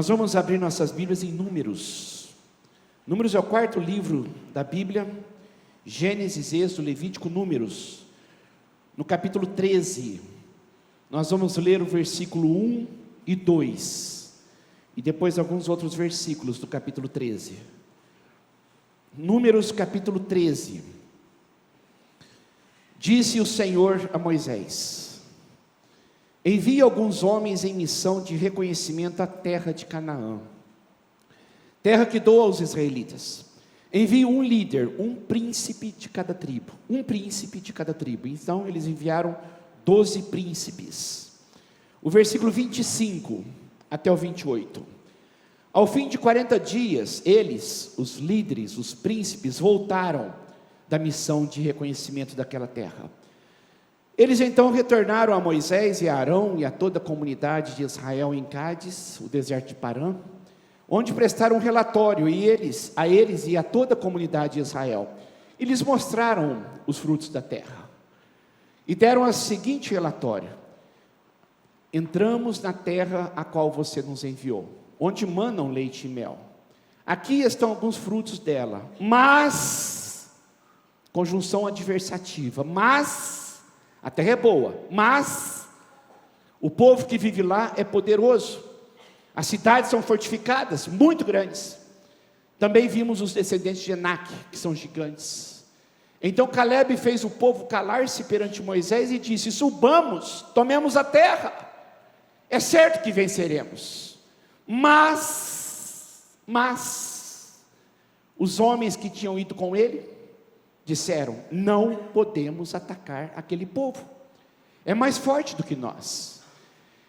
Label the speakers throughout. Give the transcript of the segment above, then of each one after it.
Speaker 1: Nós vamos abrir nossas Bíblias em Números. Números é o quarto livro da Bíblia. Gênesis, Êxodo, Levítico, Números. No capítulo 13, nós vamos ler o versículo 1 e 2. E depois alguns outros versículos do capítulo 13. Números, capítulo 13. Disse o Senhor a Moisés: envie alguns homens em missão de reconhecimento à terra de Canaã, terra que dou aos israelitas. Envie um líder, um príncipe de cada tribo. Um príncipe de cada tribo. Então eles enviaram 12 príncipes. O versículo 25 até o 28. Ao fim de 40 dias, eles, os líderes, os príncipes, voltaram da missão de reconhecimento daquela terra. Eles então retornaram a Moisés e a Arão e a toda a comunidade de Israel em Cádiz, o deserto de Parã, onde prestaram um relatório a eles e a toda a comunidade de Israel. E lhes mostraram os frutos da terra. E deram o seguinte relatório: entramos na terra a qual você nos enviou, onde manam leite e mel. Aqui estão alguns frutos dela, mas, conjunção adversativa, mas, a terra é boa, mas, o povo que vive lá é poderoso. As cidades são fortificadas, muito grandes. Também vimos os descendentes de Enaque, que são gigantes. Então Calebe fez o povo calar-se perante Moisés e disse: subamos, tomemos a terra. É certo que venceremos. Mas, os homens que tinham ido com ele disseram: não podemos atacar aquele povo. É mais forte do que nós.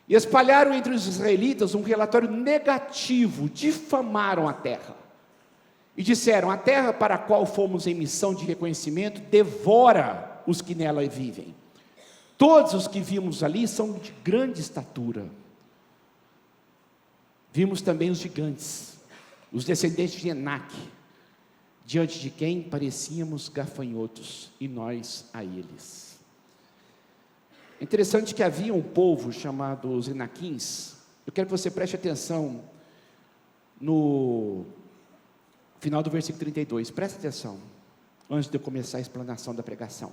Speaker 1: E espalharam entre os israelitas um relatório negativo, difamaram a terra. E disseram: a terra para a qual fomos em missão de reconhecimento devora os que nela vivem. Todos os que vimos ali são de grande estatura. Vimos também os gigantes, os descendentes de Enaque, diante de quem parecíamos gafanhotos, e nós a eles. Interessante que havia um povo chamado os Enaquins. Eu quero que você preste atenção no final do versículo 32, preste atenção, antes de eu começar a explanação da pregação.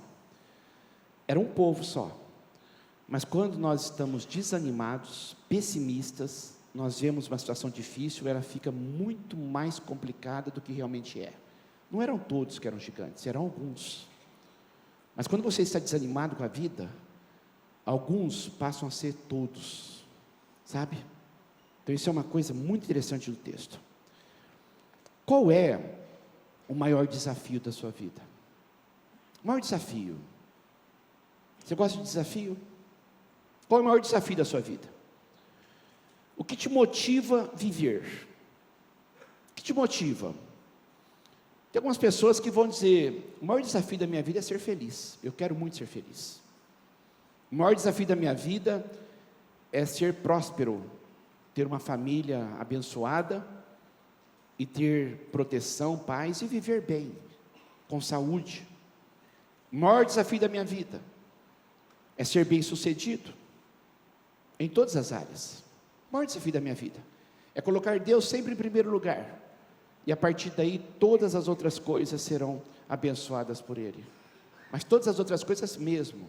Speaker 1: Era um povo só, mas quando nós estamos desanimados, pessimistas, nós vemos uma situação difícil, ela fica muito mais complicada do que realmente é. Não eram todos que eram gigantes, eram alguns. Mas quando você está desanimado com a vida, alguns passam a ser todos, sabe? Então isso é uma coisa muito interessante do texto. Qual é o maior desafio da sua vida? O maior desafio. Você gosta de desafio? Qual é o maior desafio da sua vida? O que te motiva a viver? O que te motiva? Tem algumas pessoas que vão dizer: o maior desafio da minha vida é ser feliz. Eu quero muito ser feliz. O maior desafio da minha vida é ser próspero, ter uma família abençoada e ter proteção, paz e viver bem, com saúde. O maior desafio da minha vida é ser bem-sucedido em todas as áreas. O maior desafio da minha vida é colocar Deus sempre em primeiro lugar, e a partir daí todas as outras coisas serão abençoadas por Ele. Mas todas as outras coisas mesmo: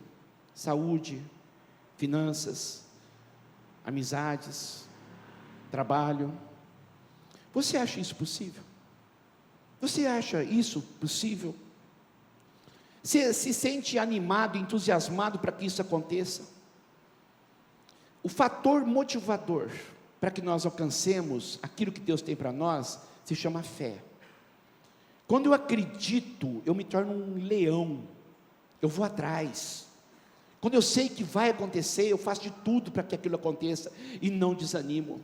Speaker 1: saúde, finanças, amizades, trabalho. Você acha isso possível? Você acha isso possível? Você se sente animado, entusiasmado para que isso aconteça? O fator motivador para que nós alcancemos aquilo que Deus tem para nós se chama fé. Quando eu acredito, eu me torno um leão, eu vou atrás. Quando eu sei que vai acontecer, eu faço de tudo para que aquilo aconteça e não desanimo.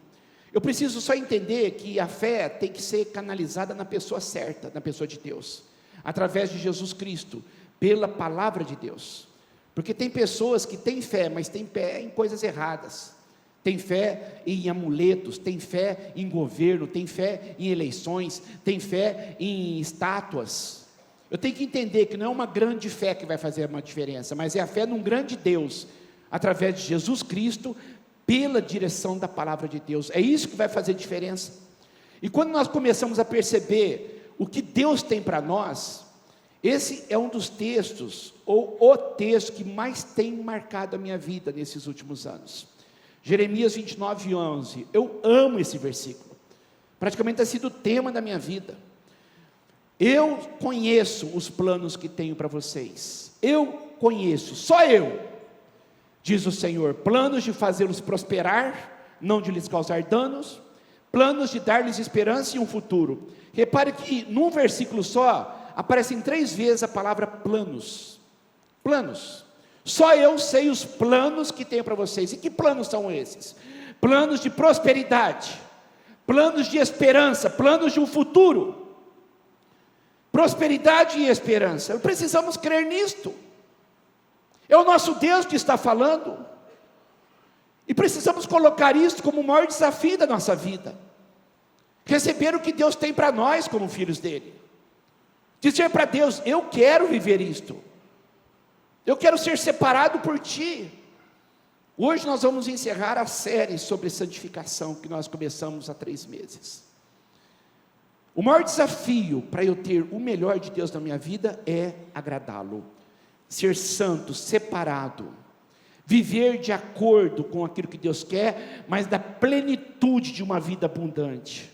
Speaker 1: Eu preciso só entender que a fé tem que ser canalizada na pessoa certa, na pessoa de Deus, através de Jesus Cristo, pela palavra de Deus. Porque tem pessoas que têm fé, mas têm fé em coisas erradas. Tem fé em amuletos, tem fé em governo, tem fé em eleições, tem fé em estátuas. Eu tenho que entender que não é uma grande fé que vai fazer uma diferença, mas é a fé num grande Deus, através de Jesus Cristo, pela direção da palavra de Deus. É isso que vai fazer diferença. E quando nós começamos a perceber o que Deus tem para nós, esse é um dos textos, ou o texto que mais tem marcado a minha vida nesses últimos anos. Jeremias 29:11, eu amo esse versículo, praticamente tem sido o tema da minha vida. Eu conheço os planos que tenho para vocês, eu conheço, só eu, diz o Senhor, planos de fazê-los prosperar, não de lhes causar danos, planos de dar-lhes esperança e um futuro. Repare que num versículo só, aparecem 3 vezes a palavra planos, planos. Só eu sei os planos que tenho para vocês. E que planos são esses? Planos de prosperidade, planos de esperança, planos de um futuro. Prosperidade e esperança, precisamos crer nisto. É o nosso Deus que está falando, e precisamos colocar isso como o maior desafio da nossa vida, receber o que Deus tem para nós como filhos dele, dizer para Deus, eu quero viver isto, eu quero ser separado por ti. Hoje nós vamos encerrar a série sobre santificação, que nós começamos há 3 meses. O maior desafio para eu ter o melhor de Deus na minha vida é agradá-lo, ser santo, separado, viver de acordo com aquilo que Deus quer, mas da plenitude de uma vida abundante.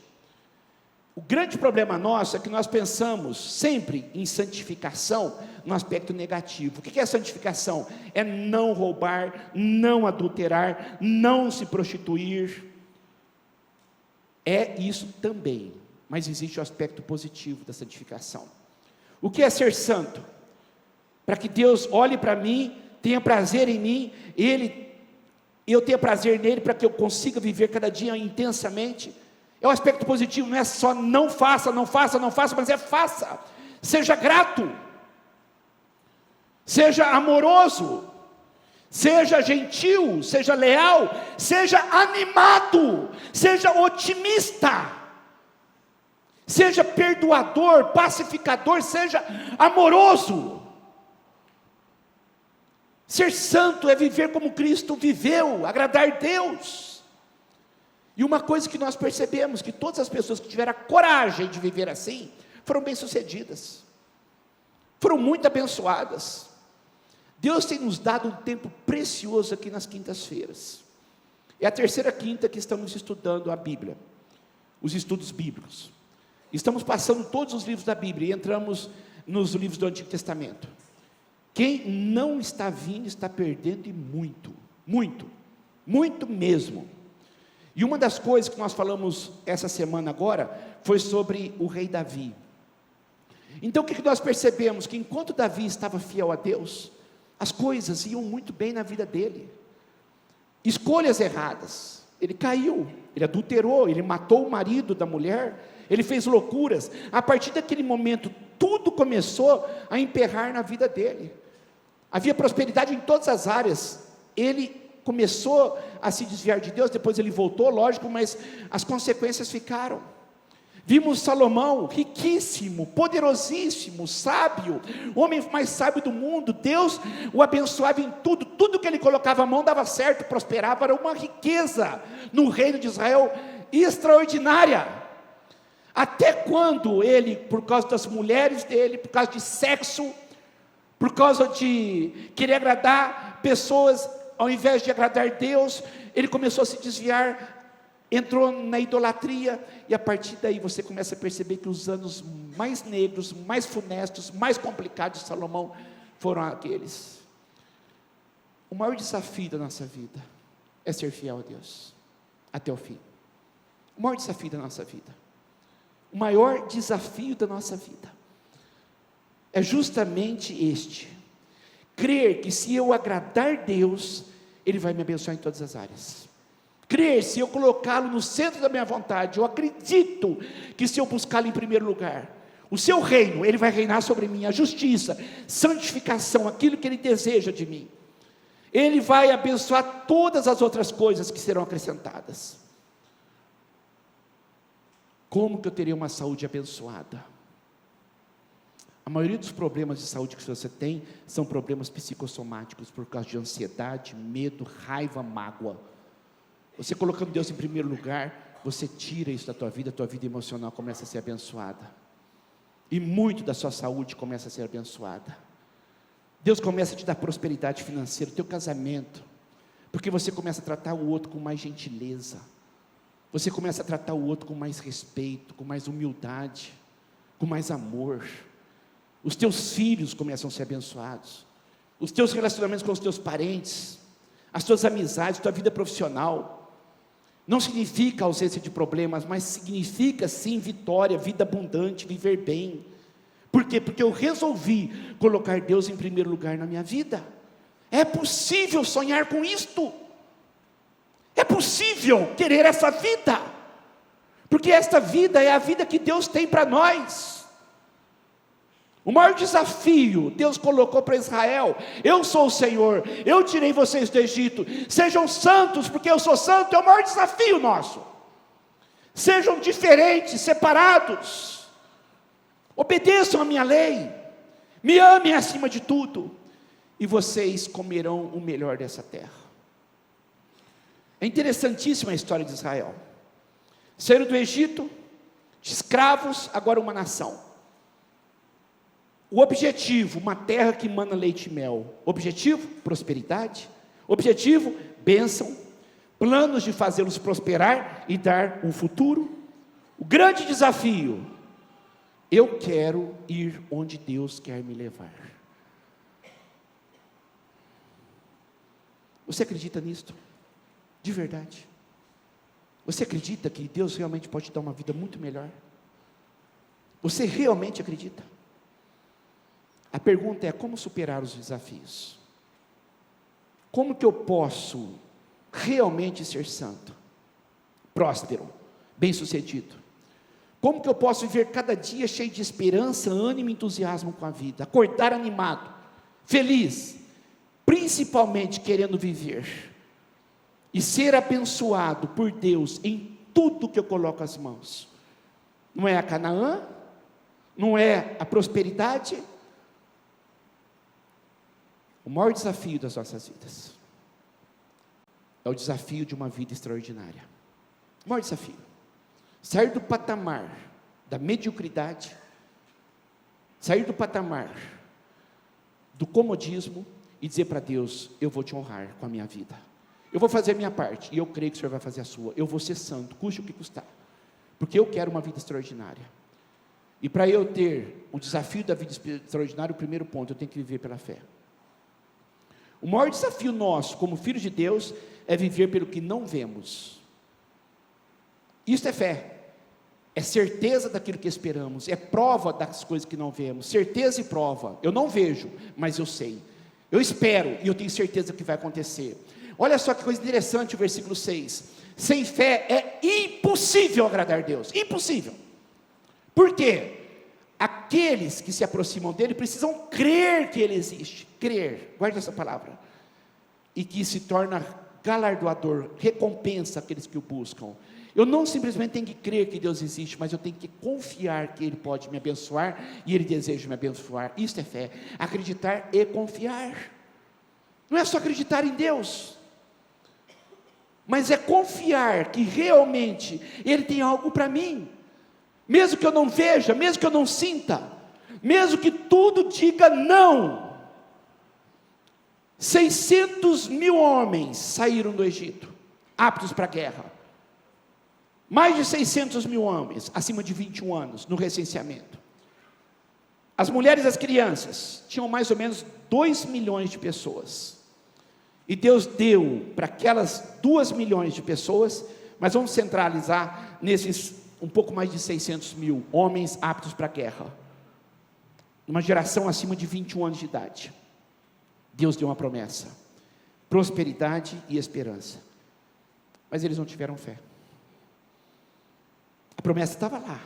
Speaker 1: O grande problema nosso é que nós pensamos sempre em santificação no aspecto negativo. O que é santificação? É não roubar, não adulterar, não se prostituir. É isso também, mas existe o aspecto positivo da santificação. O que é ser santo? Para que Deus olhe para mim, tenha prazer em mim, eu tenha prazer nele, para que eu consiga viver cada dia intensamente. É o aspecto positivo, não é só não faça, não faça, não faça, mas é faça. Seja grato, seja amoroso, seja gentil, seja leal, seja animado, seja otimista, seja perdoador, pacificador, seja amoroso. Ser santo é viver como Cristo viveu, agradar a Deus. E uma coisa que nós percebemos, que todas as pessoas que tiveram a coragem de viver assim, foram bem-sucedidas, foram muito abençoadas. Deus tem nos dado um tempo precioso aqui nas quintas-feiras. É a 3ª quinta que estamos estudando a Bíblia, os estudos bíblicos. Estamos passando todos os livros da Bíblia e entramos nos livros do Antigo Testamento. Quem não está vindo está perdendo e muito, muito, muito mesmo. E uma das coisas que nós falamos essa semana agora, foi sobre o rei Davi. Então o que nós percebemos? Que enquanto Davi estava fiel a Deus, as coisas iam muito bem na vida dele. Escolhas erradas, ele caiu, ele adulterou, ele matou o marido da mulher, ele fez loucuras. A partir daquele momento, tudo começou a emperrar na vida dele. Havia prosperidade em todas as áreas, ele começou a se desviar de Deus, depois ele voltou, lógico, mas as consequências ficaram. Vimos Salomão, riquíssimo, poderosíssimo, sábio, o homem mais sábio do mundo. Deus o abençoava em tudo, tudo que ele colocava a mão dava certo, prosperava, era uma riqueza no reino de Israel extraordinária. Até quando ele, por causa das mulheres dele, por causa de sexo, por causa de querer agradar pessoas, ao invés de agradar Deus, ele começou a se desviar, entrou na idolatria, e a partir daí você começa a perceber que os anos mais negros, mais funestos, mais complicados de Salomão, foram aqueles. O maior desafio da nossa vida, é ser fiel a Deus, até o fim. O maior desafio da nossa vida, o maior desafio da nossa vida, é justamente este, crer que se eu agradar Deus, Ele vai me abençoar em todas as áreas. Crer, se eu colocá-lo no centro da minha vontade, eu acredito que se eu buscá-lo em primeiro lugar, o seu reino, Ele vai reinar sobre mim, a justiça, santificação, aquilo que Ele deseja de mim. Ele vai abençoar todas as outras coisas que serão acrescentadas. Como que eu terei uma saúde abençoada? A maioria dos problemas de saúde que você tem são problemas psicossomáticos, por causa de ansiedade, medo, raiva, mágoa. Você colocando Deus em primeiro lugar, você tira isso da tua vida emocional começa a ser abençoada. E muito da sua saúde começa a ser abençoada. Deus começa a te dar prosperidade financeira, o teu casamento, porque você começa a tratar o outro com mais gentileza. Você começa a tratar o outro com mais respeito, com mais humildade, com mais amor. Os teus filhos começam a ser abençoados. Os teus relacionamentos com os teus parentes, as tuas amizades, tua vida profissional. Não significa ausência de problemas, mas significa sim vitória, vida abundante, viver bem. Por quê? Porque eu resolvi colocar Deus em primeiro lugar na minha vida. É possível sonhar com isto. É possível querer essa vida. Porque esta vida é a vida que Deus tem para nós. O maior desafio Deus colocou para Israel: eu sou o Senhor, eu tirei vocês do Egito, sejam santos porque eu sou santo. É o maior desafio nosso. Sejam diferentes, separados, obedeçam a minha lei, me amem acima de tudo, e vocês comerão o melhor dessa terra. É interessantíssima a história de Israel. Saíram do Egito, de escravos, agora uma nação. O objetivo, uma terra que mana leite e mel. Objetivo, prosperidade. Objetivo, bênção. Planos de fazê-los prosperar e dar um futuro. O grande desafio: eu quero ir onde Deus quer me levar. Você acredita nisto? De verdade? Você acredita que Deus realmente pode te dar uma vida muito melhor? Você realmente acredita? A pergunta é: como superar os desafios? Como que eu posso realmente ser santo, próspero, bem-sucedido? Como que eu posso viver cada dia cheio de esperança, ânimo e entusiasmo com a vida? Acordar animado, feliz, principalmente querendo viver e ser abençoado por Deus em tudo que eu coloco as mãos. Não é a Canaã? Não é a prosperidade? O maior desafio das nossas vidas é o desafio de uma vida extraordinária. O maior desafio: sair do patamar da mediocridade, sair do patamar do comodismo e dizer para Deus: eu vou te honrar com a minha vida, eu vou fazer a minha parte, e eu creio que o Senhor vai fazer a sua. Eu vou ser santo, custe o que custar, porque eu quero uma vida extraordinária. E para eu ter o desafio da vida extraordinária, o primeiro ponto: eu tenho que viver pela fé. O maior desafio nosso, como filhos de Deus, é viver pelo que não vemos. Isso é fé, é certeza daquilo que esperamos, é prova das coisas que não vemos, certeza e prova. Eu não vejo, mas eu sei, eu espero e eu tenho certeza que vai acontecer. Olha só que coisa interessante o versículo 6, sem fé é impossível agradar a Deus, impossível. Por quê? Aqueles que se aproximam dele precisam crer que ele existe, crer, guarde essa palavra, e que se torna galardoador, recompensa aqueles que o buscam. Eu não simplesmente tenho que crer que Deus existe, mas eu tenho que confiar que Ele pode me abençoar, e Ele deseja me abençoar. Isso é fé, acreditar e confiar. Não é só acreditar em Deus, mas é confiar que realmente Ele tem algo para mim, mesmo que eu não veja, mesmo que eu não sinta, mesmo que tudo diga não. 600 mil homens saíram do Egito, aptos para a guerra. Mais de 600 mil homens, acima de 21 anos, no recenseamento. As mulheres e as crianças, tinham mais ou menos 2 milhões de pessoas. E Deus deu para aquelas 2 milhões de pessoas, mas vamos centralizar nesses um pouco mais de 600 mil homens aptos para a guerra. Uma geração acima de 21 anos de idade. Deus deu uma promessa, prosperidade e esperança. Mas eles não tiveram fé. A promessa estava lá,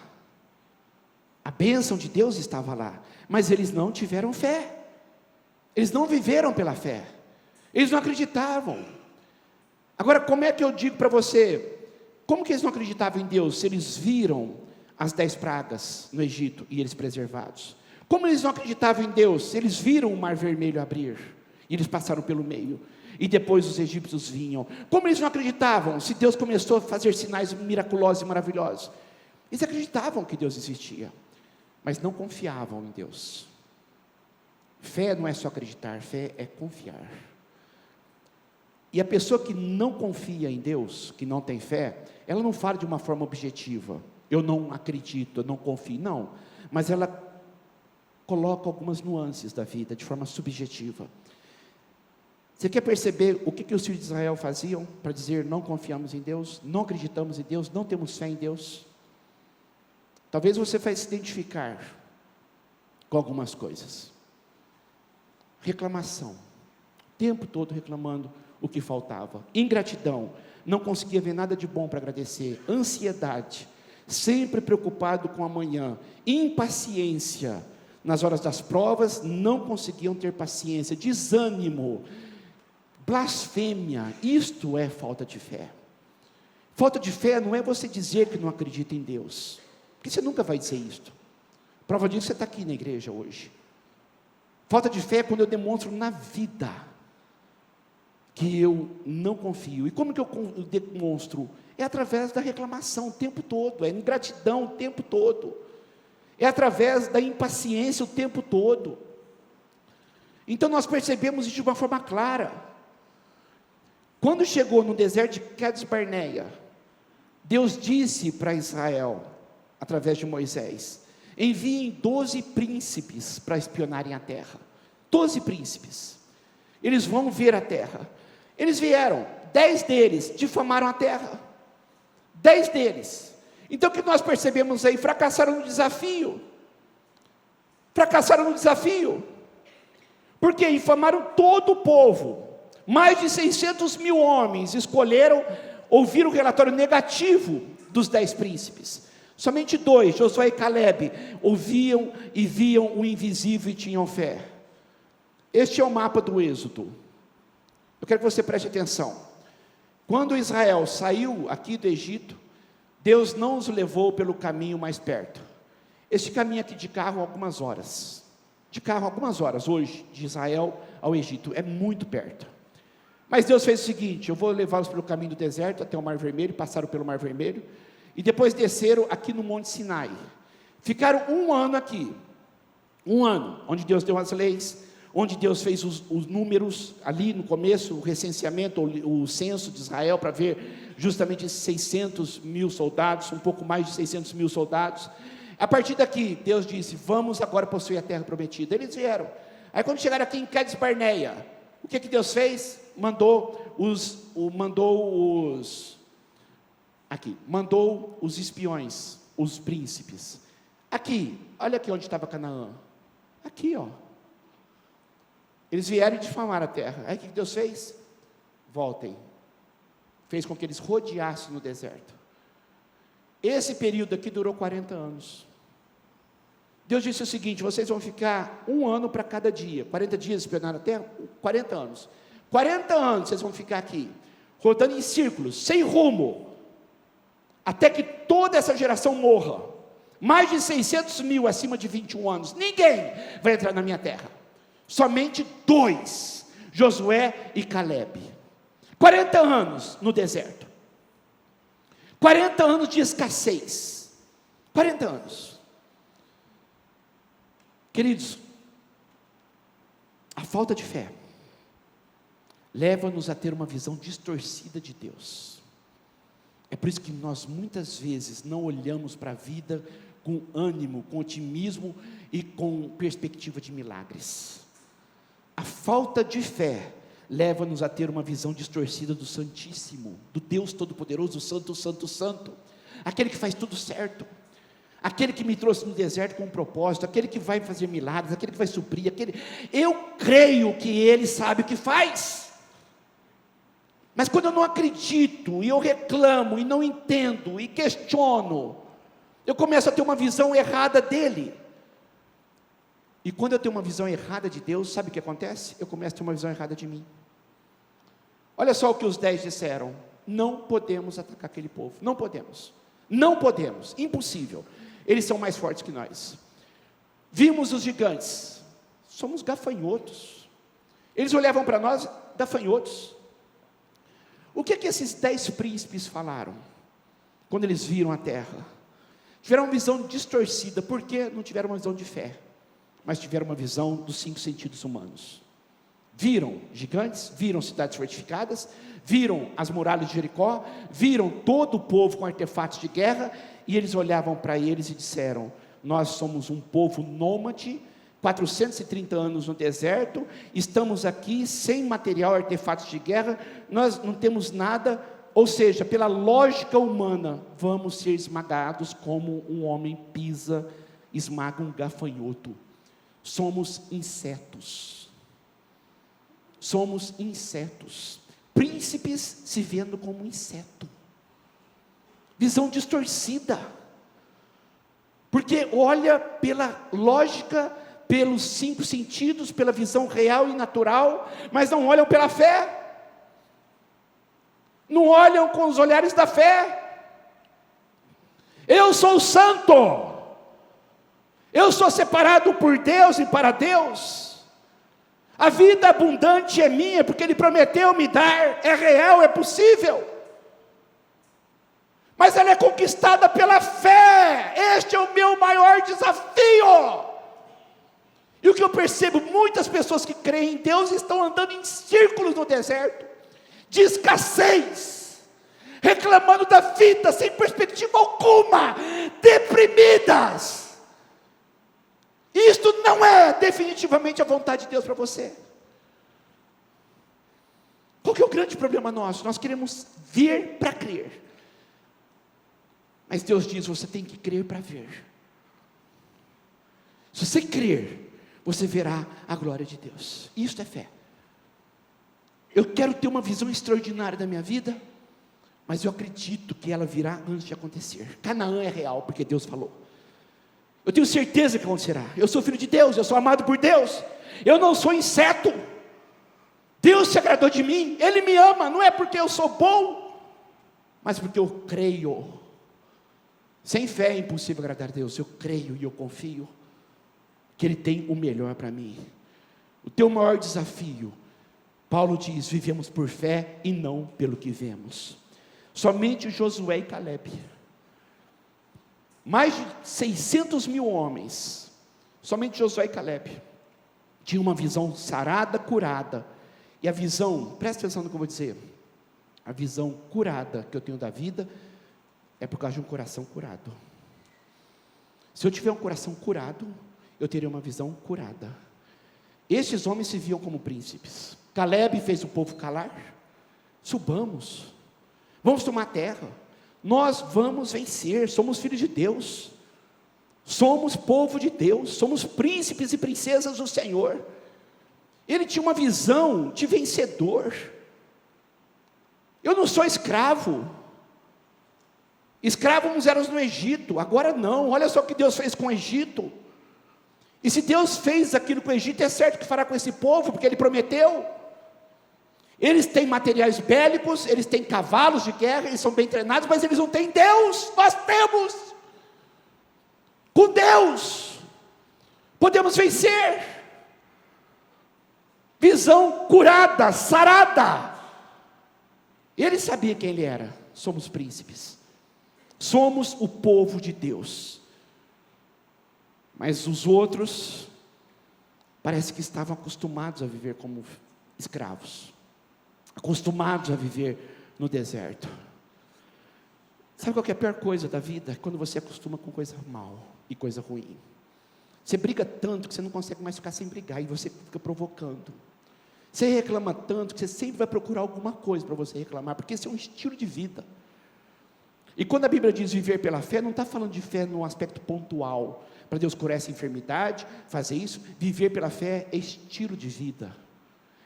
Speaker 1: a bênção de Deus estava lá, mas eles não tiveram fé, eles não viveram pela fé, eles não acreditavam. Agora, como é que eu digo para você, como que eles não acreditavam em Deus, se eles viram as 10 pragas no Egito e eles preservados? Como eles não acreditavam em Deus, se eles viram o mar vermelho abrir, e eles passaram pelo meio? e depois os egípcios vinham. Como eles não acreditavam se Deus começou a fazer sinais miraculosos e maravilhosos? Eles acreditavam que Deus existia, mas não confiavam em Deus. Fé não é só acreditar, fé é confiar. E a pessoa que não confia em Deus, que não tem fé, ela não fala de uma forma objetiva, eu não acredito, eu não confio, não, mas ela coloca algumas nuances da vida, de forma subjetiva. Você quer perceber o que os filhos de Israel faziam, para dizer não confiamos em Deus, não acreditamos em Deus, não temos fé em Deus? Talvez você vai se identificar com algumas coisas. Reclamação, o tempo todo reclamando o que faltava. Ingratidão, não conseguia ver nada de bom para agradecer. Ansiedade, sempre preocupado com amanhã. Impaciência, nas horas das provas, não conseguiam ter paciência. Desânimo, blasfêmia, isto é falta de fé. Falta de fé não é você dizer que não acredita em Deus, porque você nunca vai dizer isto. Prova disso, você está aqui na igreja hoje. Falta de fé é quando eu demonstro na vida que eu não confio. E como que eu demonstro? É através da reclamação o tempo todo, é ingratidão o tempo todo, é através da impaciência o tempo todo. Então nós percebemos isso de uma forma clara. Quando chegou no deserto de Cades Barneia, Deus disse para Israel, através de Moisés: enviem 12 príncipes para espionarem a terra. 12 príncipes, eles vão ver a terra. Eles vieram, 10 deles difamaram a terra, 10 deles. Então o que nós percebemos aí? Fracassaram no desafio, porque difamaram todo o povo. Mais de 600 mil homens escolheram ouvir o relatório negativo dos 10 príncipes. Somente 2, Josué e Caleb, ouviam e viam o invisível e tinham fé. Este é o mapa do Êxodo. Eu quero que você preste atenção. Quando Israel saiu aqui do Egito, Deus não os levou pelo caminho mais perto. Este caminho aqui de carro, algumas horas. Hoje, de Israel ao Egito, é muito perto. Mas Deus fez o seguinte: eu vou levá-los pelo caminho do deserto até o Mar Vermelho, passaram pelo Mar Vermelho, e depois desceram aqui no Monte Sinai. Ficaram um ano aqui, onde Deus deu as leis, onde Deus fez os números, ali no começo, o recenseamento, o censo de Israel, para ver justamente esses 600 mil soldados, um pouco mais de 600 mil soldados. A partir daqui, Deus disse: vamos agora possuir a terra prometida. Eles vieram. Aí quando chegaram aqui em Cades Barneia, o que Deus fez? Mandou os espiões, os príncipes. Aqui, olha aqui onde estava Canaã. Aqui, ó. Eles vieram e difamaram a terra. Aí o que Deus fez? Voltem. Fez com que eles rodeassem no deserto. Esse período aqui durou 40 anos. Deus disse o seguinte: vocês vão ficar um ano para cada dia. 40 dias espionando a terra, 40 anos. 40 anos vocês vão ficar aqui, rodando em círculos, sem rumo, até que toda essa geração morra. Mais de 600 mil acima de 21 anos. Ninguém vai entrar na minha terra. Somente 2, Josué e Caleb. 40 anos no deserto. 40 anos de escassez. 40 anos. Queridos, a falta de fé leva-nos a ter uma visão distorcida de Deus. É por isso que nós muitas vezes não olhamos para a vida com ânimo, com otimismo e com perspectiva de milagres. A falta de fé leva-nos a ter uma visão distorcida do Santíssimo, do Deus Todo-Poderoso, Santo, Santo, Santo, aquele que faz tudo certo, aquele que me trouxe no deserto com um propósito, aquele que vai fazer milagres, aquele que vai suprir, eu creio que Ele sabe o que faz. Mas quando eu não acredito, e eu reclamo, e não entendo, e questiono, eu começo a ter uma visão errada dEle. E quando eu tenho uma visão errada de Deus, sabe o que acontece? Eu começo a ter uma visão errada de mim. Olha só o que os 10 disseram: não podemos atacar aquele povo, não podemos, impossível, eles são mais fortes que nós. Vimos os gigantes, somos gafanhotos, Eles olhavam para nós, gafanhotos. O que esses 10 príncipes falaram, quando eles viram a terra? Tiveram uma visão distorcida, porque não tiveram uma visão de fé, mas tiveram uma visão dos 5 sentidos humanos. Viram gigantes, viram cidades fortificadas, viram as muralhas de Jericó, viram todo o povo com artefatos de guerra, e eles olhavam para eles e disseram: nós somos um povo nômade, 430 anos no deserto, estamos aqui sem material, artefatos de guerra, nós não temos nada, ou seja, pela lógica humana, vamos ser esmagados como um homem pisa, esmaga um gafanhoto. Somos insetos. Somos insetos. Príncipes se vendo como inseto. Visão distorcida. Porque olha pela lógica, pelos 5 sentidos, pela visão real e natural, mas não olham pela fé. Não olham com os olhares da fé. Eu sou santo. Eu sou separado por Deus e para Deus. A vida abundante é minha, porque Ele prometeu me dar, é real, é possível. Mas ela é conquistada pela fé. Este é o meu maior desafio. E o que eu percebo, muitas pessoas que creem em Deus estão andando em círculos no deserto, de escassez, reclamando da vida, sem perspectiva alguma, deprimidas. Isto não é definitivamente a vontade de Deus para você. Qual que é o grande problema nosso? Nós queremos ver para crer. Mas Deus diz, você tem que crer para ver. Se você crer, você verá a glória de Deus. Isso é fé. Eu quero ter uma visão extraordinária da minha vida, mas eu acredito que ela virá antes de acontecer. Canaã é real, porque Deus falou. Eu tenho certeza que acontecerá. Eu sou filho de Deus, eu sou amado por Deus. Eu não sou inseto. Deus se agradou de mim, Ele me ama, não é porque eu sou bom, mas porque eu creio. Sem fé é impossível agradar a Deus. Eu creio e eu confio que Ele tem o melhor para mim. O teu maior desafio, Paulo diz, vivemos por fé e não pelo que vemos. Somente Josué e Caleb, mais de 600 mil homens, somente Josué e Caleb, tinham uma visão sarada, curada. E a visão, presta atenção no que eu vou dizer, a visão curada que eu tenho da vida, é por causa de um coração curado. Se eu tiver um coração curado, eu teria uma visão curada. Estes homens se viam como príncipes. Caleb fez o povo calar. Subamos, vamos tomar a terra, nós vamos vencer, somos filhos de Deus, somos povo de Deus, somos príncipes e princesas do Senhor. Ele tinha uma visão de vencedor. Eu não sou escravo. Escravos éramos no Egito, agora não. Olha só o que Deus fez com o Egito. E se Deus fez aquilo com o Egito, é certo que fará com esse povo, porque Ele prometeu. Eles têm materiais bélicos, eles têm cavalos de guerra, eles são bem treinados, mas eles não têm Deus. Nós temos. Com Deus podemos vencer. Visão curada, sarada. Ele sabia quem ele era. Somos príncipes. Somos o povo de Deus. Mas os outros parece que estavam acostumados a viver como escravos, acostumados a viver no deserto. Sabe qual que é a pior coisa da vida? Quando você acostuma com coisa mal e coisa ruim. Você briga tanto que você não consegue mais ficar sem brigar, e você fica provocando. Você reclama tanto que você sempre vai procurar alguma coisa para você reclamar, porque esse é um estilo de vida. E quando a Bíblia diz viver pela fé, não está falando de fé num aspecto pontual, para Deus curar essa enfermidade, fazer isso. Viver pela fé é estilo de vida,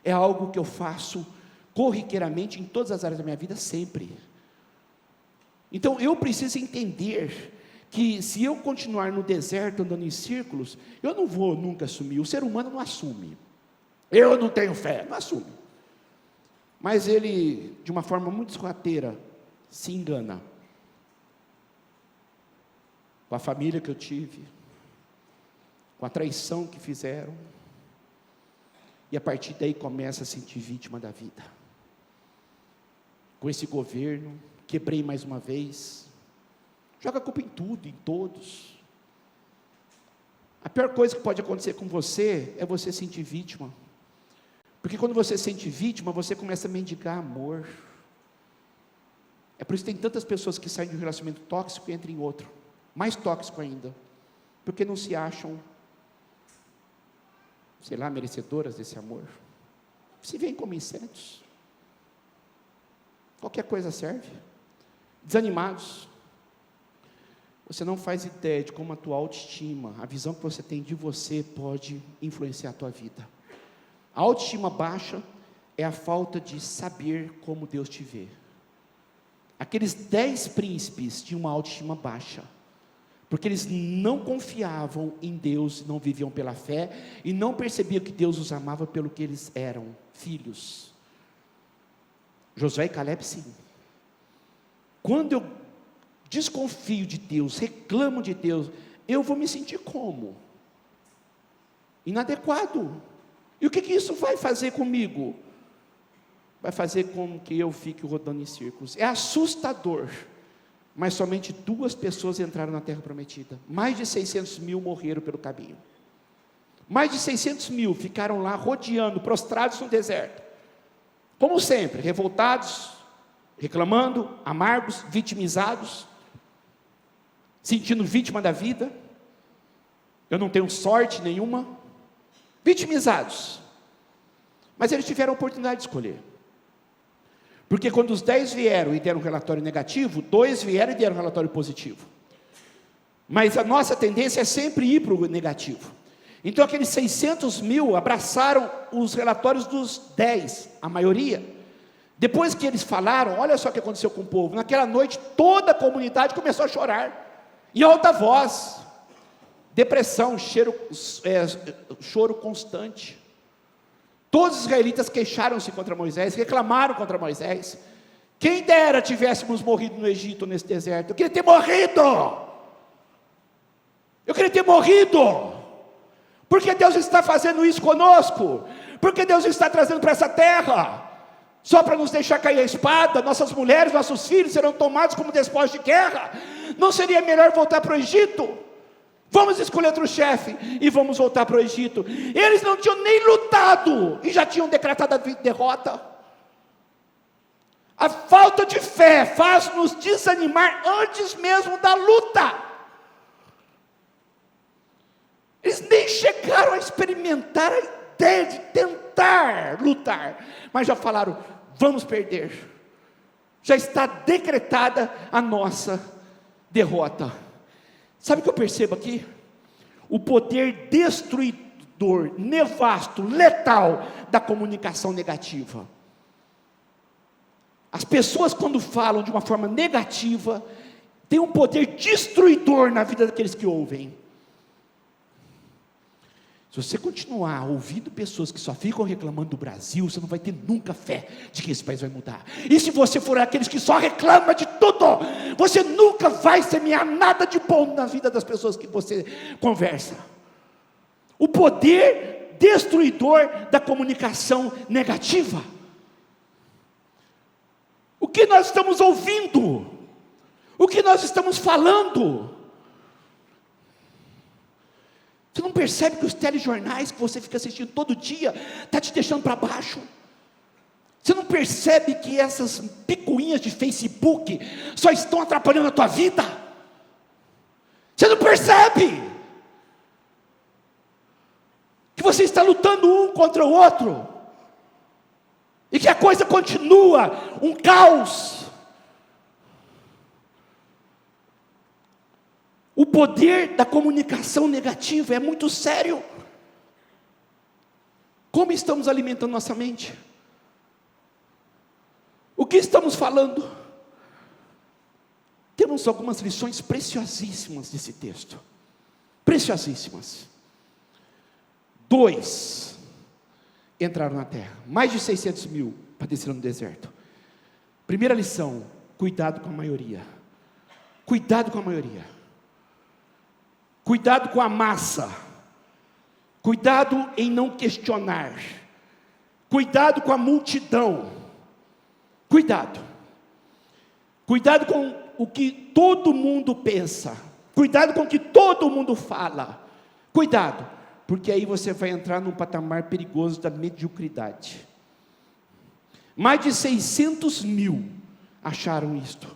Speaker 1: é algo que eu faço corriqueiramente em todas as áreas da minha vida, sempre. Então eu preciso entender que se eu continuar no deserto andando em círculos, eu não vou nunca assumir. O ser humano não assume. Eu não tenho fé, não assume. Mas ele, de uma forma muito sorrateira, se engana. Com a família que eu tive, com a traição que fizeram. e a partir daí começa a se sentir vítima da vida. Com esse governo, quebrei mais uma vez. Joga a culpa em tudo, em todos. A pior coisa que pode acontecer com você é você sentir vítima. Porque quando você se sente vítima, você começa a mendigar amor. É por isso que tem tantas pessoas que saem de um relacionamento tóxico e entram em outro, mais tóxico ainda, porque não se acham, sei lá, merecedoras desse amor. Se veem como insetos. Qualquer coisa serve. Desanimados. Você não faz ideia de como a tua autoestima, a visão que você tem de você pode influenciar a tua vida. A autoestima baixa é a falta de saber como Deus te vê. Aqueles 10 príncipes tinham uma autoestima baixa, porque eles não confiavam em Deus, não viviam pela fé, e não percebiam que Deus os amava pelo que eles eram, filhos. Josué e Caleb sim. Quando eu desconfio de Deus, reclamo de Deus, eu vou me sentir como? Inadequado. E o que isso vai fazer comigo? Vai fazer com que eu fique rodando em círculos. É assustador. Mas somente 2 pessoas entraram na terra prometida. Mais de 600 mil morreram pelo caminho. Mais de 600 mil ficaram lá rodeando, prostrados no deserto. Como sempre, revoltados, reclamando, amargos, vitimizados, sentindo vítima da vida. Eu não tenho sorte nenhuma. Vitimizados. Mas eles tiveram a oportunidade de escolher. Porque quando os 10 vieram e deram um relatório negativo, 2 vieram e deram um relatório positivo. Mas a nossa tendência é sempre ir para o negativo. Então aqueles 600 mil abraçaram os relatórios dos 10, a maioria. Depois que eles falaram, olha só o que aconteceu com o povo. Naquela noite toda a comunidade começou a chorar, em alta voz. Depressão, choro constante. Todos os israelitas queixaram-se contra Moisés, reclamaram contra Moisés. Quem dera tivéssemos morrido no Egito, nesse deserto. Eu queria ter morrido. Eu queria ter morrido. Porque Deus está fazendo isso conosco. Porque Deus está trazendo para essa terra. Só para nos deixar cair a espada. Nossas mulheres, nossos filhos serão tomados como despojos de guerra. Não seria melhor voltar para o Egito? Vamos escolher outro chefe e vamos voltar para o Egito. Eles não tinham nem lutado e já tinham decretado a derrota. A falta de fé faz-nos desanimar antes mesmo da luta. Eles nem chegaram a experimentar a ideia de tentar lutar, mas já falaram, vamos perder. Já está decretada a nossa derrota. Sabe o que eu percebo aqui? O poder destruidor, nefasto, letal da comunicação negativa. As pessoas, quando falam de uma forma negativa, têm um poder destruidor na vida daqueles que ouvem. Se você continuar ouvindo pessoas que só ficam reclamando do Brasil, você não vai ter nunca fé de que esse país vai mudar. E se você for aqueles que só reclamam de tudo, você nunca vai semear nada de bom na vida das pessoas que você conversa. O poder destruidor da comunicação negativa. O que nós estamos ouvindo? O que nós estamos falando? Você não percebe que os telejornais que você fica assistindo todo dia está te deixando para baixo? Você não percebe que essas picuinhas de Facebook só estão atrapalhando a tua vida? Você não percebe que você está lutando um contra o outro? E que a coisa continua um caos? O poder da comunicação negativa é muito sério. Como estamos alimentando nossa mente? O que estamos falando? Temos algumas lições preciosíssimas desse texto. Preciosíssimas. 2 entraram na terra. Mais de 600 mil padeceram no deserto. Primeira lição: cuidado com a maioria. Cuidado com a maioria. Cuidado com a massa. Cuidado em não questionar. Cuidado com a multidão. Cuidado. Cuidado com o que todo mundo pensa. Cuidado com o que todo mundo fala. Cuidado, porque aí você vai entrar num patamar perigoso da mediocridade. Mais de 600 mil acharam isto,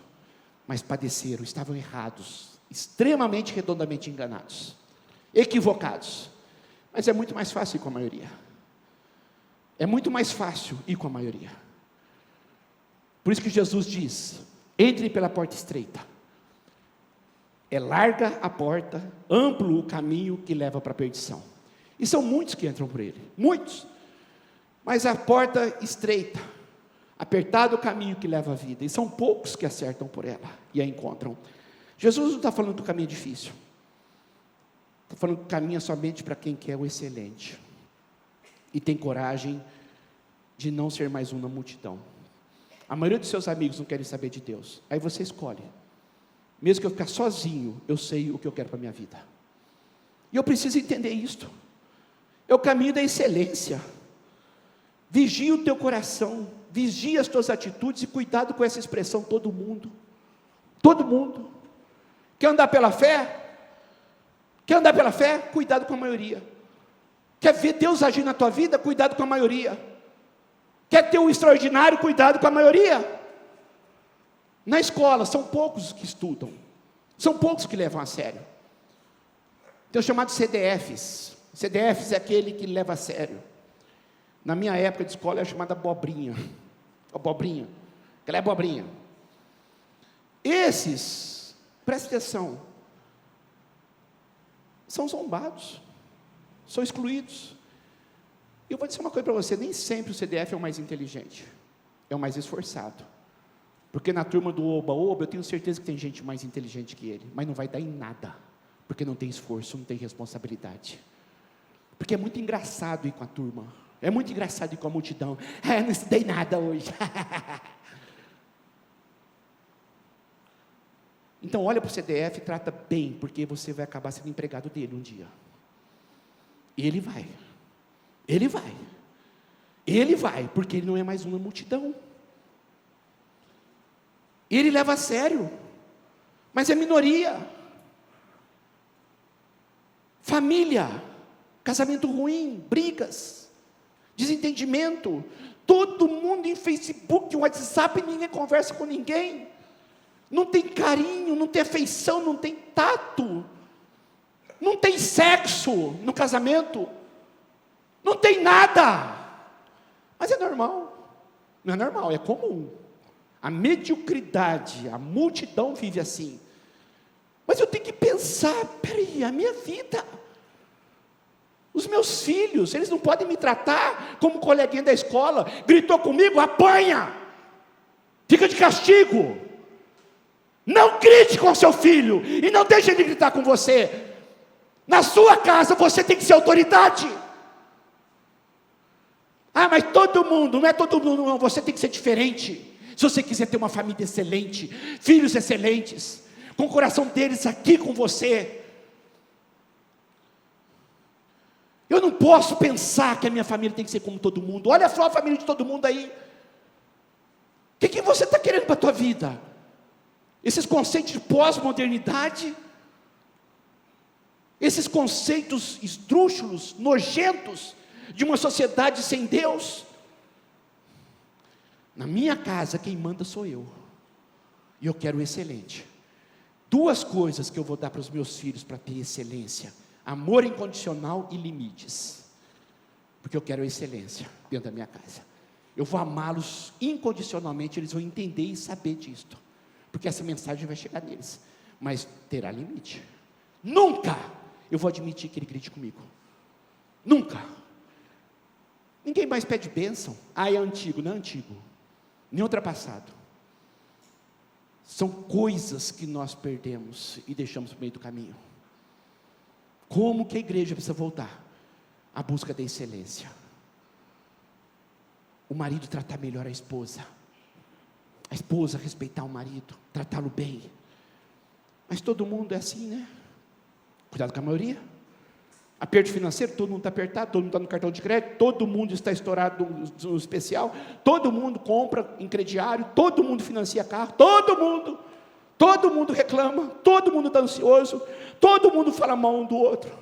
Speaker 1: mas padeceram, estavam errados, extremamente, redondamente enganados, equivocados. Mas é muito mais fácil ir com a maioria. É muito mais fácil ir com a maioria. Por isso que Jesus diz: entre pela porta estreita. É larga a porta, amplo o caminho que leva para a perdição. E são muitos que entram por ele, muitos. Mas a porta estreita, apertado o caminho que leva à vida, e são poucos que acertam por ela e a encontram. Jesus não está falando do caminho difícil, está falando que caminha somente para quem quer o excelente, e tem coragem de não ser mais um na multidão. A maioria dos seus amigos não querem saber de Deus, aí você escolhe: mesmo que eu ficar sozinho, eu sei o que eu quero para a minha vida. E eu preciso entender isto. É o caminho da excelência. Vigia o teu coração, vigia as tuas atitudes, e cuidado com essa expressão todo mundo. Todo mundo. Quer andar pela fé? Quer andar pela fé? Cuidado com a maioria. Quer ver Deus agir na tua vida? Cuidado com a maioria. Quer ter o extraordinário? Cuidado com a maioria. Na escola, são poucos que estudam, são poucos que levam a sério. Tem os chamados CDFs. CDFs é aquele que leva a sério. Na minha época de escola era chamada abobrinha. Abobrinha. Aquela é abobrinha. Esses, preste atenção, são zombados, são excluídos. E eu vou dizer uma coisa para você: nem sempre o CDF é o mais inteligente, é o mais esforçado. Porque na turma do oba-oba, eu tenho certeza que tem gente mais inteligente que ele, mas não vai dar em nada, porque não tem esforço, não tem responsabilidade. Porque é muito engraçado ir com a turma, é muito engraçado ir com a multidão. Não estudei nada hoje. Então olha para o CDF e trata bem, porque você vai acabar sendo empregado dele um dia. E ele vai, porque ele não é mais uma multidão. Ele leva a sério, mas é minoria. Família, casamento ruim, brigas, desentendimento, todo mundo em Facebook, WhatsApp, ninguém conversa com ninguém, não tem carinho, não tem afeição, não tem tato, não tem sexo no casamento, não tem nada, mas é normal, não é normal, é comum. A mediocridade, a multidão vive assim. Mas eu tenho que pensar: peraí, a minha vida, os meus filhos, eles não podem me tratar como coleguinha da escola, gritou comigo, apanha, fica de castigo. Não grite com seu filho, e não deixe ele gritar com você. Na sua casa você tem que ser autoridade. Mas todo mundo, não é todo mundo não, você tem que ser diferente. Se você quiser ter uma família excelente, filhos excelentes, com o coração deles aqui com você, eu não posso pensar que a minha família tem que ser como todo mundo. Olha só a família de todo mundo aí. O que você está querendo para a tua vida? Esses conceitos de pós-modernidade, esses conceitos esdrúxulos, nojentos, de uma sociedade sem Deus. Na minha casa quem manda sou eu, e eu quero excelente. Duas coisas que eu vou dar para os meus filhos para ter excelência: amor incondicional e limites. Porque eu quero excelência dentro da minha casa. Eu vou amá-los incondicionalmente, eles vão entender e saber disto, porque essa mensagem vai chegar neles, mas terá limite. Nunca eu vou admitir que ele grite comigo, nunca. Ninguém mais pede bênção. É antigo, não é antigo, nem ultrapassado. São coisas que nós perdemos e deixamos no meio do caminho. Como que a igreja precisa voltar à busca da excelência? O marido tratar melhor a esposa respeitar o marido, tratá-lo bem. Mas todo mundo é assim, né? Cuidado com a maioria. Aperto financeiro, todo mundo está apertado, todo mundo está no cartão de crédito, todo mundo está estourado no especial, todo mundo compra em crediário, todo mundo financia carro, todo mundo reclama, todo mundo está ansioso, todo mundo fala mal um do outro.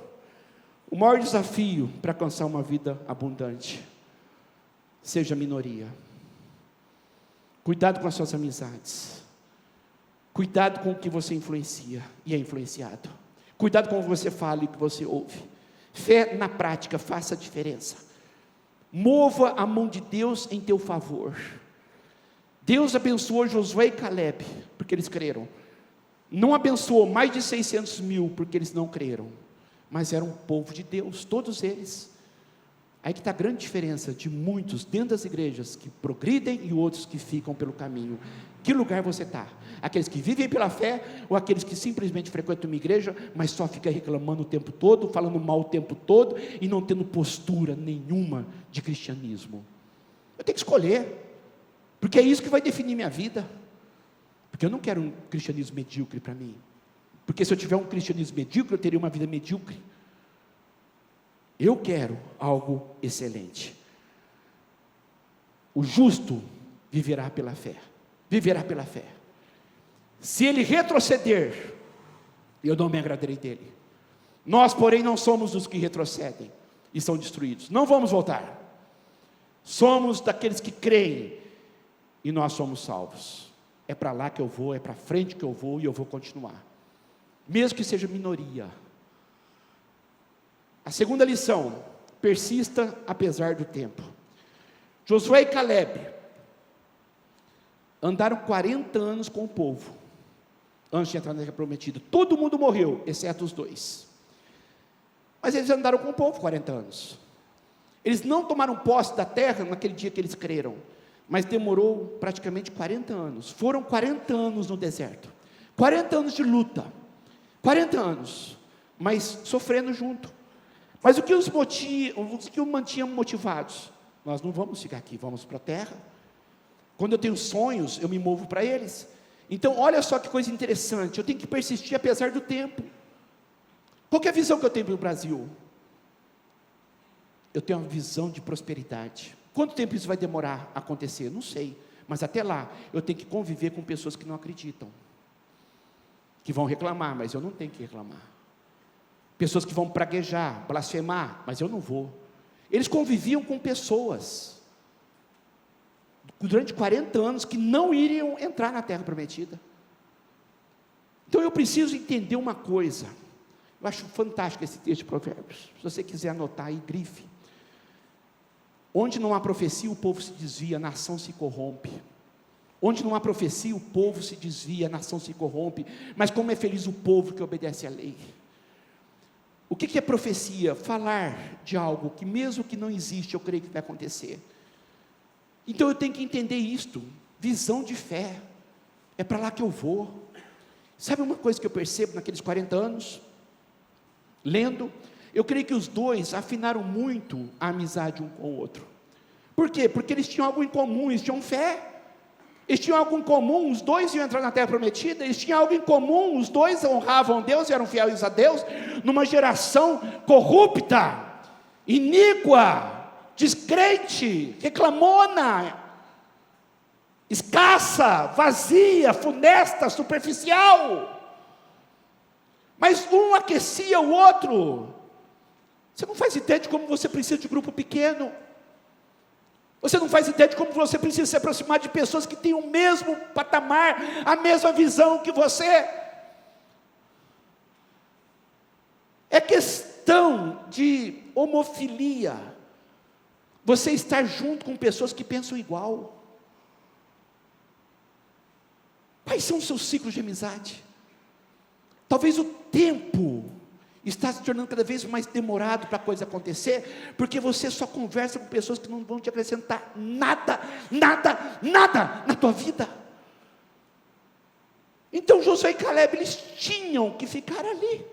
Speaker 1: O maior desafio para alcançar uma vida abundante, seja minoria. Cuidado com as suas amizades, cuidado com o que você influencia e é influenciado, cuidado com o que você fala e o que você ouve. Fé na prática, faça a diferença. Mova a mão de Deus em teu favor. Deus abençoou Josué e Caleb, porque eles creram. Não abençoou mais de 600 mil, porque eles não creram. Mas era um povo de Deus, todos eles. Aí que está a grande diferença de muitos dentro das igrejas, que progridem e outros que ficam pelo caminho. Que lugar você está? Aqueles que vivem pela fé, ou aqueles que simplesmente frequentam uma igreja, mas só fica reclamando o tempo todo, falando mal o tempo todo, e não tendo postura nenhuma de cristianismo? Eu tenho que escolher, porque é isso que vai definir minha vida, porque eu não quero um cristianismo medíocre para mim, porque se eu tiver um cristianismo medíocre, eu teria uma vida medíocre. Eu quero algo excelente. O justo viverá pela fé. Viverá pela fé. Se ele retroceder, eu não me agradarei dele. Nós, porém, não somos os que retrocedem e são destruídos. Não vamos voltar. Somos daqueles que creem e nós somos salvos. É para lá que eu vou, é para frente que eu vou e eu vou continuar. Mesmo que seja minoria. A segunda lição: persista apesar do tempo. Josué e Caleb andaram 40 anos com o povo, antes de entrar na terra prometida. Todo mundo morreu, exceto os dois. Mas eles andaram com o povo 40 anos. Eles não tomaram posse da terra naquele dia que eles creram, mas demorou praticamente 40 anos. Foram 40 anos no deserto, 40 anos de luta, 40 anos, mas sofrendo junto. Mas o que os mantinha motivados? Nós não vamos ficar aqui, vamos para a terra. Quando eu tenho sonhos, eu me movo para eles. Então, olha só que coisa interessante, eu tenho que persistir apesar do tempo. Qual que é a visão que eu tenho para o Brasil? Eu tenho uma visão de prosperidade. Quanto tempo isso vai demorar a acontecer? Não sei, mas até lá, eu tenho que conviver com pessoas que não acreditam, que vão reclamar, mas eu não tenho que reclamar. Pessoas que vão praguejar, blasfemar, mas eu não vou. Eles conviviam com pessoas durante 40 anos que não iriam entrar na terra prometida. Então eu preciso entender uma coisa. Eu acho fantástico esse texto de Provérbios. Se você quiser anotar aí, grife. Onde não há profecia, o povo se desvia, a nação se corrompe. Onde não há profecia, o povo se desvia, a nação se corrompe. Mas como é feliz o povo que obedece à lei. O que é profecia? Falar de algo que mesmo que não existe, eu creio que vai acontecer. Então eu tenho que entender isto, visão de fé, é para lá que eu vou. Sabe uma coisa que eu percebo naqueles 40 anos? Lendo, eu creio que os dois afinaram muito a amizade um com o outro. Por quê? Porque eles tinham algo em comum, eles tinham fé. Eles tinham algo em comum, os dois iam entrar na terra prometida, eles tinham algo em comum, os dois honravam Deus, eram fiéis a Deus, numa geração corrupta, iníqua, descrente, reclamona, escassa, vazia, funesta, superficial. Mas um aquecia o outro. Você não faz ideia de como você precisa de grupo pequeno. Você não faz ideia de como você precisa se aproximar de pessoas que têm o mesmo patamar, a mesma visão que você. É questão de homofilia. Você estar junto com pessoas que pensam igual. Quais são os seus ciclos de amizade? Talvez o tempo está se tornando cada vez mais demorado para a coisa acontecer, porque você só conversa com pessoas que não vão te acrescentar nada na tua vida. Então Josué e Caleb, eles tinham que ficar ali,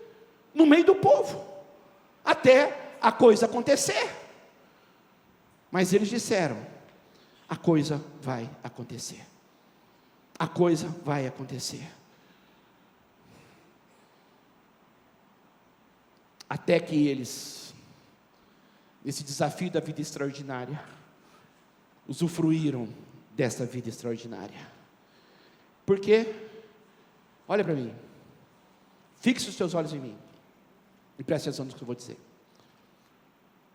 Speaker 1: no meio do povo, até a coisa acontecer. Mas eles disseram: a coisa vai acontecer. A coisa vai acontecer. Até que eles, nesse desafio da vida extraordinária, usufruíram dessa vida extraordinária. Por quê? Olha para mim, fixe os seus olhos em mim, e preste atenção no que eu vou dizer.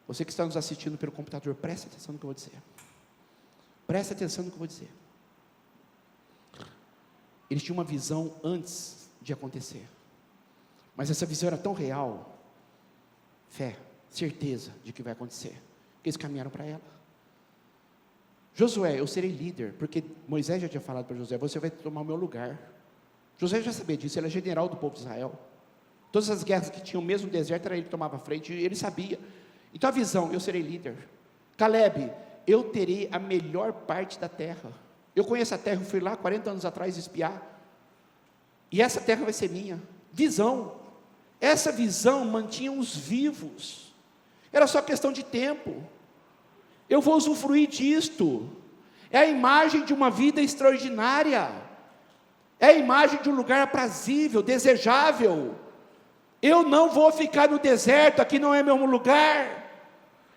Speaker 1: Você que está nos assistindo pelo computador, preste atenção no que eu vou dizer. Preste atenção no que eu vou dizer. Eles tinham uma visão antes de acontecer, mas essa visão era tão real, fé, certeza de que vai acontecer, que eles caminharam para ela. Josué, eu serei líder, porque Moisés já tinha falado para Josué, você vai tomar o meu lugar. Josué já sabia disso, ele era general do povo de Israel. Todas as guerras que tinham mesmo no deserto, era ele que tomava frente, e ele sabia. Então a visão, eu serei líder. Caleb, eu terei a melhor parte da terra. Eu conheço a terra, eu fui lá 40 anos atrás espiar, e essa terra vai ser minha. Visão, essa visão mantinha os vivos, era só questão de tempo. Eu vou usufruir disto. É a imagem de uma vida extraordinária, é a imagem de um lugar aprazível, desejável. Eu não vou ficar no deserto, aqui não é meu lugar,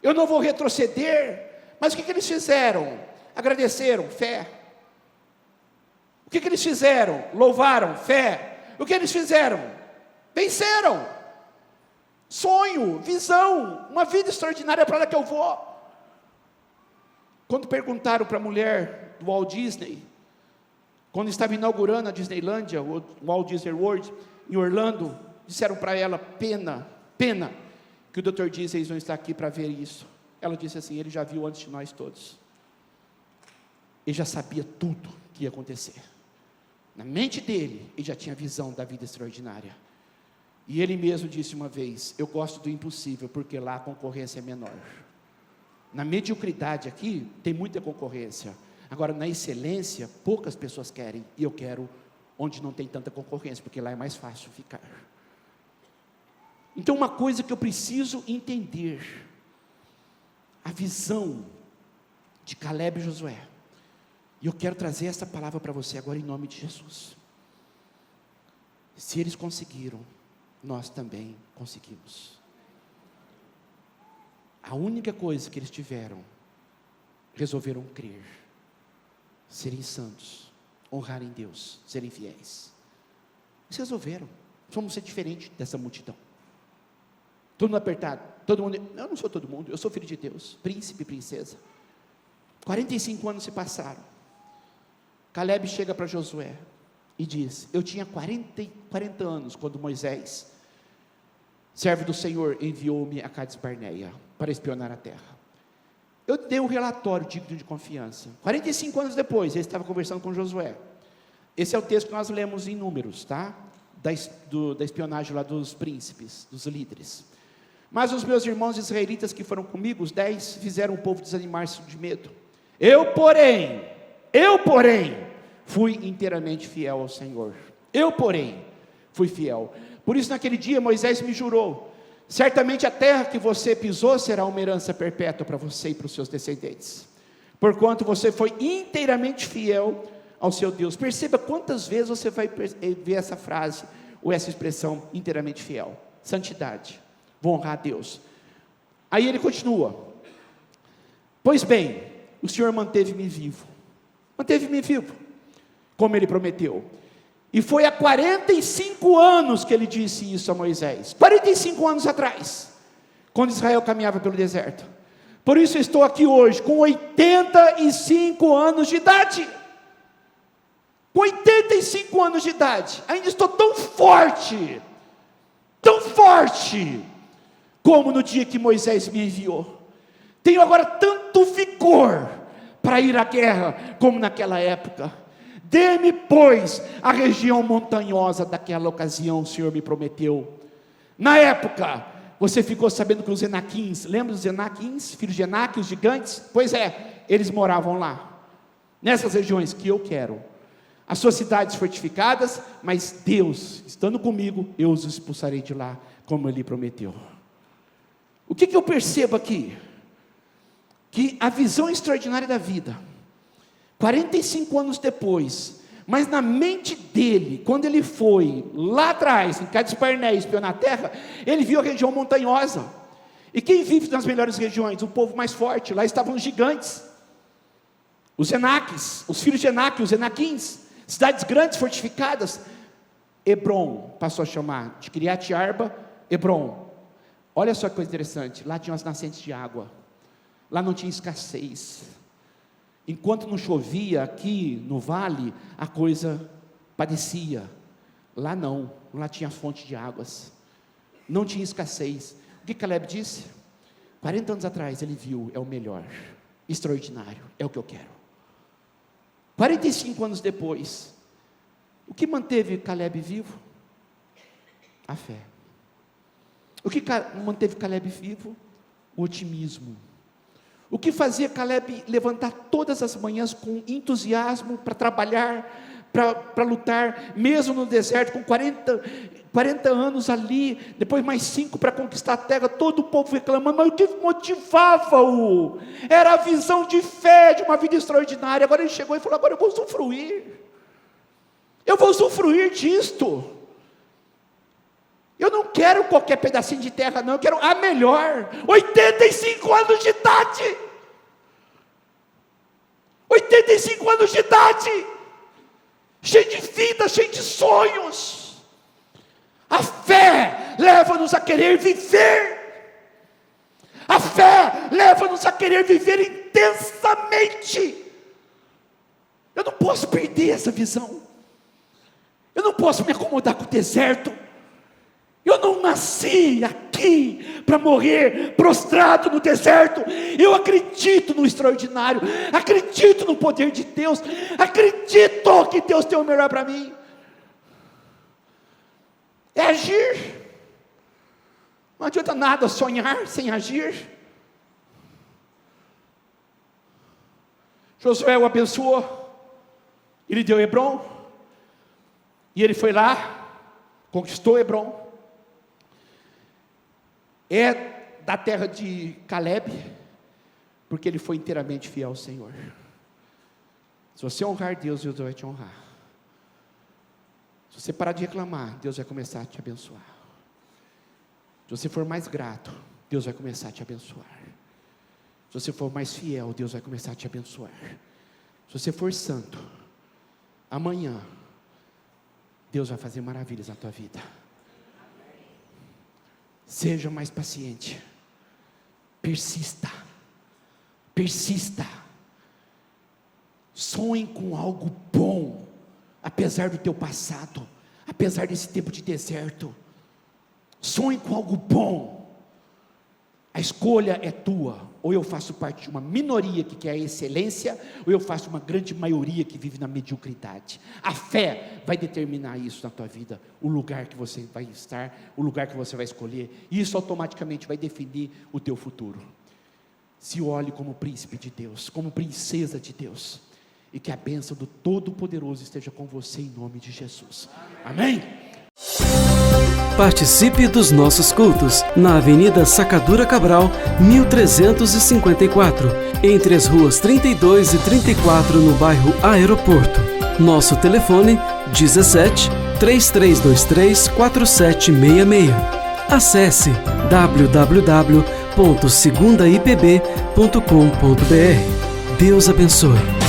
Speaker 1: eu não vou retroceder. Mas o que eles fizeram? Agradeceram, fé. O que eles fizeram? Louvaram, fé. O que eles fizeram? Venceram. Sonho, visão, uma vida extraordinária, para lá que eu vou. Quando perguntaram para a mulher do Walt Disney, quando estava inaugurando a Disneylândia, o Walt Disney World, em Orlando, disseram para ela, pena que o Dr. Disney não está aqui para ver isso. Ela disse assim, ele já viu antes de nós todos. Ele já sabia tudo que ia acontecer. Na mente dele, ele já tinha visão da vida extraordinária. E ele mesmo disse uma vez, eu gosto do impossível, porque lá a concorrência é menor. Na mediocridade aqui, tem muita concorrência. Agora, na excelência, poucas pessoas querem. E eu quero onde não tem tanta concorrência, porque lá é mais fácil ficar. Então, uma coisa que eu preciso entender, a visão de Caleb e Josué. E eu quero trazer essa palavra para você agora em nome de Jesus. Se eles conseguiram, nós também conseguimos. A única coisa que eles tiveram, resolveram crer, serem santos, honrarem Deus, serem fiéis. Eles resolveram. Vamos ser diferentes dessa multidão. Todo mundo apertado, todo mundo. Eu não sou todo mundo, eu sou filho de Deus, príncipe e princesa. 45 anos se passaram. Caleb chega para Josué e diz, eu tinha 40 anos quando Moisés, servo do Senhor, enviou-me a Cades Barneia para espionar a terra. Eu dei um relatório digno de confiança. 45 anos depois, ele estava conversando com Josué. Esse é o texto que nós lemos em Números, tá? Da espionagem lá dos príncipes, dos líderes. Mas os meus irmãos israelitas que foram comigo, os 10, fizeram o povo desanimar-se de medo. Eu, porém, fui inteiramente fiel ao Senhor. Eu, porém, fui fiel. Por isso, naquele dia, Moisés me jurou, certamente a terra que você pisou será uma herança perpétua para você e para os seus descendentes, porquanto você foi inteiramente fiel ao seu Deus. Perceba quantas vezes você vai ver essa frase, ou essa expressão, inteiramente fiel. Santidade, vou honrar a Deus. Aí ele continua, pois bem, o Senhor manteve-me vivo, como Ele prometeu, e foi há 45 anos que Ele disse isso a Moisés, 45 anos atrás, quando Israel caminhava pelo deserto. Por isso eu estou aqui hoje, com 85 anos de idade, com 85 anos de idade, ainda estou tão forte, como no dia que Moisés me enviou. Tenho agora tanto vigor para ir à guerra, como naquela época. Dê-me, pois, a região montanhosa daquela ocasião, o Senhor me prometeu. Na época, você ficou sabendo que os Enaquins, lembra dos Enaquins, filhos de Enaque, os gigantes? Pois é, eles moravam lá, nessas regiões que eu quero. As suas cidades fortificadas, mas Deus, estando comigo, eu os expulsarei de lá, como Ele prometeu. O que eu percebo aqui? Que a visão extraordinária da vida, 45 anos depois, Mas na mente dele, quando ele foi lá atrás, em Cades Barnea, espiou na terra, ele viu a região montanhosa. E quem vive nas melhores regiões? O povo mais forte. Lá estavam os gigantes, os Enaques, os filhos de Enaque, os Enaquins, cidades grandes, fortificadas. Hebron passou a chamar de Kiriat Arba, Hebron. Olha só que coisa interessante, lá tinham as nascentes de água, lá não tinha escassez. Enquanto não chovia aqui no vale, a coisa padecia. Lá não, lá tinha fonte de águas, não tinha escassez. O que Caleb disse? 40 anos atrás ele viu, é o melhor, extraordinário, é o que eu quero. 45 anos depois, o que manteve Caleb vivo? A fé. O que manteve Caleb vivo? O otimismo. O que fazia Caleb levantar todas as manhãs com entusiasmo para trabalhar, para lutar, mesmo no deserto, com 40 anos ali, depois mais 5 para conquistar a terra, todo o povo reclamando, mas o que motivava-o? Era a visão de fé, de uma vida extraordinária. Agora ele chegou e falou, agora eu vou usufruir disto. Eu não quero qualquer pedacinho de terra não, eu quero a melhor. 85 anos de idade, 85 anos de idade, cheio de vida, cheio de sonhos. A fé leva-nos a querer viver, a fé leva-nos a querer viver intensamente. Eu não posso perder essa visão, eu não posso me acomodar com o deserto. Eu não nasci aqui para morrer prostrado no deserto. Eu acredito no extraordinário, acredito no poder de Deus, acredito que Deus tem o melhor para mim. É agir. Não adianta nada sonhar sem agir. Josué o abençoou, ele deu Hebron, e ele foi lá, conquistou Hebron. É da terra de Caleb, porque ele foi inteiramente fiel ao Senhor. Se você honrar Deus, Deus vai te honrar. Se você parar de reclamar, Deus vai começar a te abençoar. Se você for mais grato, Deus vai começar a te abençoar. Se você for mais fiel, Deus vai começar a te abençoar. Se você for santo, amanhã, Deus vai fazer maravilhas na tua vida. Seja mais paciente, persista, sonhe com algo bom, apesar do teu passado, apesar desse tempo de deserto, sonhe com algo bom. A escolha é tua, ou eu faço parte de uma minoria que quer a excelência, ou eu faço uma grande maioria que vive na mediocridade. A fé vai determinar isso na tua vida, o lugar que você vai estar, o lugar que você vai escolher, e isso automaticamente vai definir o teu futuro. Se olhe como príncipe de Deus, como princesa de Deus, e que a bênção do Todo-Poderoso esteja com você em nome de Jesus. Amém?
Speaker 2: Participe dos nossos cultos na Avenida Sacadura Cabral, 1354, entre as ruas 32 e 34, no bairro Aeroporto. Nosso telefone 17 3323 4766. Acesse www.segundaipb.com.br. Deus abençoe.